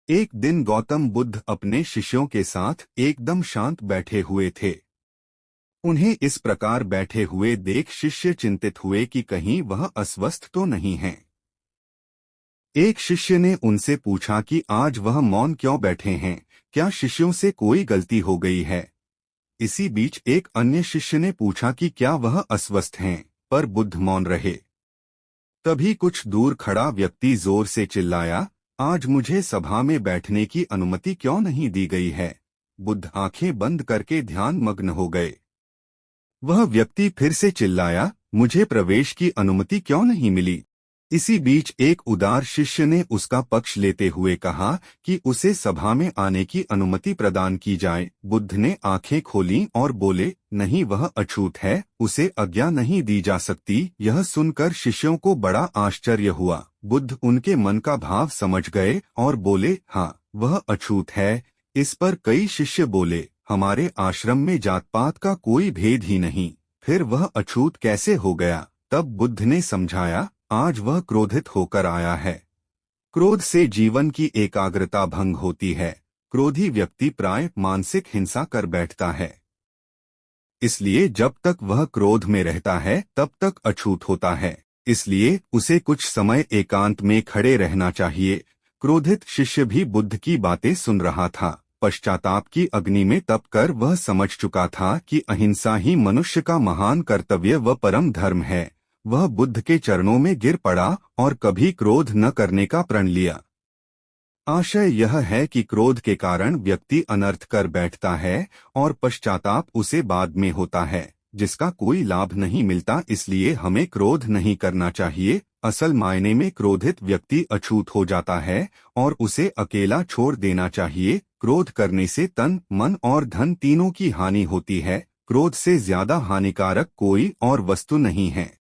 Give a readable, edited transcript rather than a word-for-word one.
एक दिन गौतम बुद्ध अपने शिष्यों के साथ एकदम शांत बैठे हुए थे। उन्हें इस प्रकार बैठे हुए देख शिष्य चिंतित हुए कि कहीं वह अस्वस्थ तो नहीं हैं। एक शिष्य ने उनसे पूछा कि आज वह मौन क्यों बैठे हैं, क्या शिष्यों से कोई गलती हो गई है। इसी बीच एक अन्य शिष्य ने पूछा कि क्या वह अस्वस्थ हैं, पर बुद्ध मौन रहे। तभी कुछ दूर खड़ा व्यक्ति जोर से चिल्लाया, आज मुझे सभा में बैठने की अनुमति क्यों नहीं दी गई है। बुद्ध आंखें बंद करके ध्यान मग्न हो गए। वह व्यक्ति फिर से चिल्लाया, मुझे प्रवेश की अनुमति क्यों नहीं मिली। इसी बीच एक उदार शिष्य ने उसका पक्ष लेते हुए कहा कि उसे सभा में आने की अनुमति प्रदान की जाए। बुद्ध ने आंखें खोलीं और बोले, नहीं, वह अछूत है, उसे आज्ञा नहीं दी जा सकती। यह सुनकर शिष्यों को बड़ा आश्चर्य हुआ। बुद्ध उनके मन का भाव समझ गए और बोले, हाँ, वह अछूत है। इस पर कई शिष्य बोले, हमारे आश्रम में जात पात का कोई भेद ही नहीं, फिर वह अछूत कैसे हो गया। तब बुद्ध ने समझाया, आज वह क्रोधित होकर आया है। क्रोध से जीवन की एकाग्रता भंग होती है। क्रोधी व्यक्ति प्राय मानसिक हिंसा कर बैठता है। इसलिए जब तक वह क्रोध में रहता है तब तक अछूत होता है। इसलिए उसे कुछ समय एकांत में खड़े रहना चाहिए। क्रोधित शिष्य भी बुद्ध की बातें सुन रहा था। पश्चाताप की अग्नि में तप कर वह समझ चुका था कि अहिंसा ही मनुष्य का महान कर्तव्य व परम धर्म है। वह बुद्ध के चरणों में गिर पड़ा और कभी क्रोध न करने का प्रण लिया। आशय यह है कि क्रोध के कारण व्यक्ति अनर्थ कर बैठता है और पश्चाताप उसे बाद में होता है, जिसका कोई लाभ नहीं मिलता। इसलिए हमें क्रोध नहीं करना चाहिए। असल मायने में क्रोधित व्यक्ति अछूत हो जाता है और उसे अकेला छोड़ देना चाहिए। क्रोध करने से तन, मन और धन तीनों की हानि होती है। क्रोध से ज्यादा हानिकारक कोई और वस्तु नहीं है।